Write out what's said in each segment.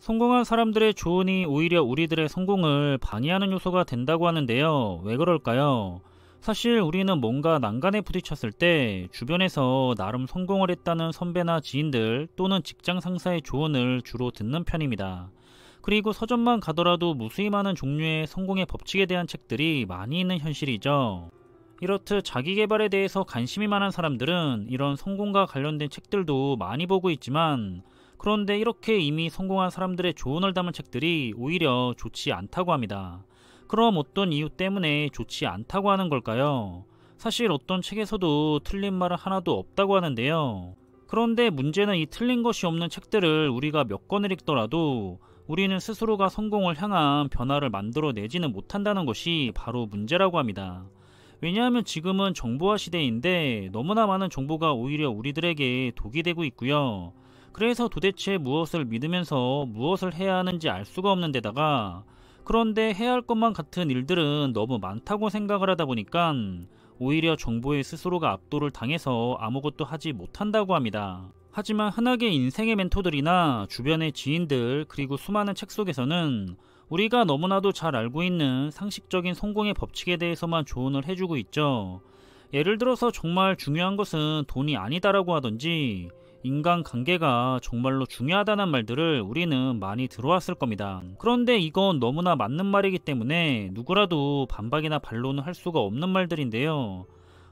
성공한 사람들의 조언이 오히려 우리들의 성공을 방해하는 요소가 된다고 하는데요. 왜 그럴까요? 사실 우리는 뭔가 난간에 부딪혔을 때 주변에서 나름 성공을 했다는 선배나 지인들 또는 직장 상사의 조언을 주로 듣는 편입니다. 그리고 서점만 가더라도 무수히 많은 종류의 성공의 법칙에 대한 책들이 많이 있는 현실이죠. 이렇듯 자기 개발에 대해서 관심이 많은 사람들은 이런 성공과 관련된 책들도 많이 보고 있지만, 그런데 이렇게 이미 성공한 사람들의 조언을 담은 책들이 오히려 좋지 않다고 합니다. 그럼 어떤 이유 때문에 좋지 않다고 하는 걸까요? 사실 어떤 책에서도 틀린 말은 하나도 없다고 하는데요. 그런데 문제는 이 틀린 것이 없는 책들을 우리가 몇 권을 읽더라도 우리는 스스로가 성공을 향한 변화를 만들어내지는 못한다는 것이 바로 문제라고 합니다. 왜냐하면 지금은 정보화 시대인데 너무나 많은 정보가 오히려 우리들에게 독이 되고 있고요. 그래서 도대체 무엇을 믿으면서 무엇을 해야 하는지 알 수가 없는 데다가, 그런데 해야 할 것만 같은 일들은 너무 많다고 생각을 하다 보니까 오히려 정보에 스스로가 압도를 당해서 아무것도 하지 못한다고 합니다. 하지만 흔하게 인생의 멘토들이나 주변의 지인들 그리고 수많은 책 속에서는 우리가 너무나도 잘 알고 있는 상식적인 성공의 법칙에 대해서만 조언을 해주고 있죠. 예를 들어서 정말 중요한 것은 돈이 아니다라고 하던지, 인간관계가 정말로 중요하다는 말들을 우리는 많이 들어왔을 겁니다. 그런데 이건 너무나 맞는 말이기 때문에 누구라도 반박이나 반론을 할 수가 없는 말들인데요.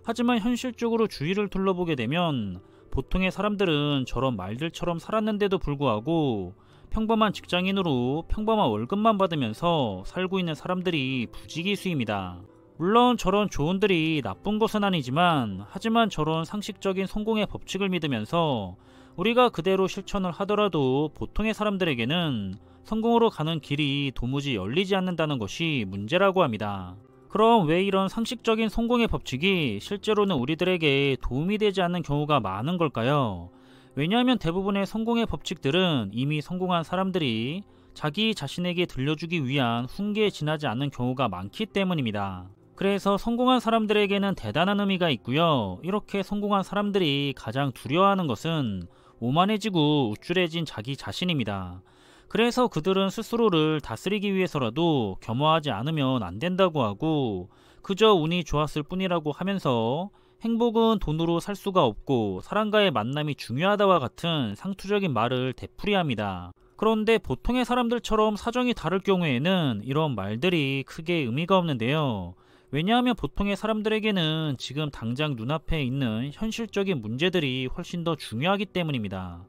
하지만 현실적으로 주위를 둘러보게 되면 보통의 사람들은 저런 말들처럼 살았는데도 불구하고 평범한 직장인으로 평범한 월급만 받으면서 살고 있는 사람들이 부지기수입니다. 물론 저런 조언들이 나쁜 것은 아니지만, 하지만 저런 상식적인 성공의 법칙을 믿으면서 우리가 그대로 실천을 하더라도 보통의 사람들에게는 성공으로 가는 길이 도무지 열리지 않는다는 것이 문제라고 합니다. 그럼 왜 이런 상식적인 성공의 법칙이 실제로는 우리들에게 도움이 되지 않는 경우가 많은 걸까요? 왜냐하면 대부분의 성공의 법칙들은 이미 성공한 사람들이 자기 자신에게 들려주기 위한 훈계에 지나지 않는 경우가 많기 때문입니다. 그래서 성공한 사람들에게는 대단한 의미가 있고요. 이렇게 성공한 사람들이 가장 두려워하는 것은 오만해지고 우쭐해진 자기 자신입니다. 그래서 그들은 스스로를 다스리기 위해서라도 겸허하지 않으면 안 된다고 하고, 그저 운이 좋았을 뿐이라고 하면서 행복은 돈으로 살 수가 없고 사람과의 만남이 중요하다와 같은 상투적인 말을 되풀이합니다. 그런데 보통의 사람들처럼 사정이 다를 경우에는 이런 말들이 크게 의미가 없는데요. 왜냐하면 보통의 사람들에게는 지금 당장 눈앞에 있는 현실적인 문제들이 훨씬 더 중요하기 때문입니다.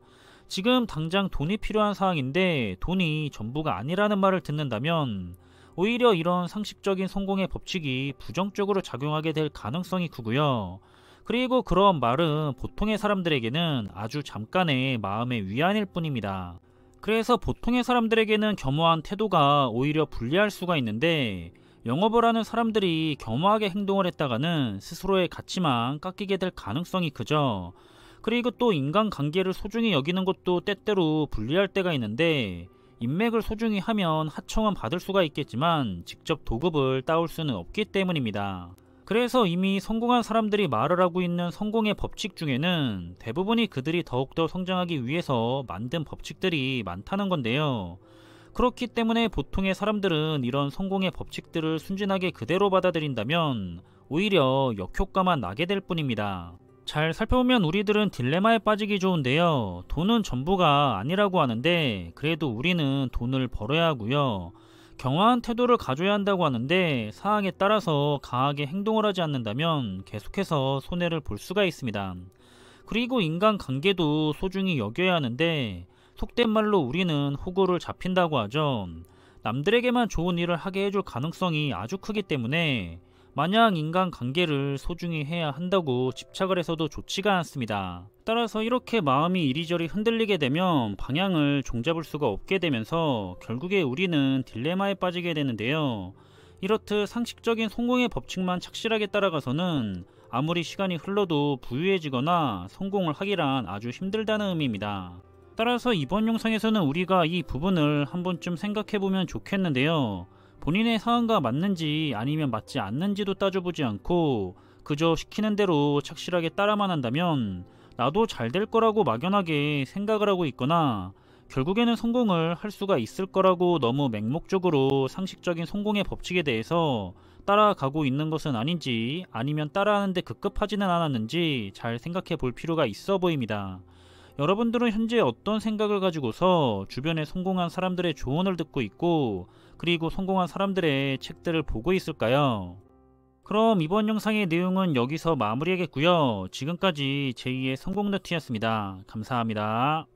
지금 당장 돈이 필요한 상황인데 돈이 전부가 아니라는 말을 듣는다면 오히려 이런 상식적인 성공의 법칙이 부정적으로 작용하게 될 가능성이 크고요. 그리고 그런 말은 보통의 사람들에게는 아주 잠깐의 마음의 위안일 뿐입니다. 그래서 보통의 사람들에게는 겸허한 태도가 오히려 불리할 수가 있는데, 영업을 하는 사람들이 겸허하게 행동을 했다가는 스스로의 가치만 깎이게 될 가능성이 크죠. 그리고 또 인간관계를 소중히 여기는 것도 때때로 불리할 때가 있는데, 인맥을 소중히 하면 하청은 받을 수가 있겠지만 직접 도급을 따올 수는 없기 때문입니다. 그래서 이미 성공한 사람들이 말을 하고 있는 성공의 법칙 중에는 대부분이 그들이 더욱더 성장하기 위해서 만든 법칙들이 많다는 건데요. 그렇기 때문에 보통의 사람들은 이런 성공의 법칙들을 순진하게 그대로 받아들인다면 오히려 역효과만 나게 될 뿐입니다. 잘 살펴보면 우리들은 딜레마에 빠지기 좋은데요. 돈은 전부가 아니라고 하는데 그래도 우리는 돈을 벌어야 하고요. 경화한 태도를 가져야 한다고 하는데 상황에 따라서 강하게 행동을 하지 않는다면 계속해서 손해를 볼 수가 있습니다. 그리고 인간관계도 소중히 여겨야 하는데 속된 말로 우리는 호구를 잡힌다고 하죠. 남들에게만 좋은 일을 하게 해줄 가능성이 아주 크기 때문에 마냥 인간관계를 소중히 해야 한다고 집착을 해서도 좋지가 않습니다. 따라서 이렇게 마음이 이리저리 흔들리게 되면 방향을 종잡을 수가 없게 되면서 결국에 우리는 딜레마에 빠지게 되는데요. 이렇듯 상식적인 성공의 법칙만 착실하게 따라가서는 아무리 시간이 흘러도 부유해지거나 성공을 하기란 아주 힘들다는 의미입니다. 따라서 이번 영상에서는 우리가 이 부분을 한 번쯤 생각해보면 좋겠는데요. 본인의 상황과 맞는지 아니면 맞지 않는지도 따져보지 않고 그저 시키는 대로 착실하게 따라만 한다면 나도 잘 될 거라고 막연하게 생각을 하고 있거나 결국에는 성공을 할 수가 있을 거라고 너무 맹목적으로 상식적인 성공의 법칙에 대해서 따라가고 있는 것은 아닌지, 아니면 따라하는데 급급하지는 않았는지 잘 생각해 볼 필요가 있어 보입니다. 여러분들은 현재 어떤 생각을 가지고서 주변에 성공한 사람들의 조언을 듣고 있고, 그리고 성공한 사람들의 책들을 보고 있을까요? 그럼 이번 영상의 내용은 여기서 마무리하겠고요. 지금까지 제2의 성공너트였습니다. 감사합니다.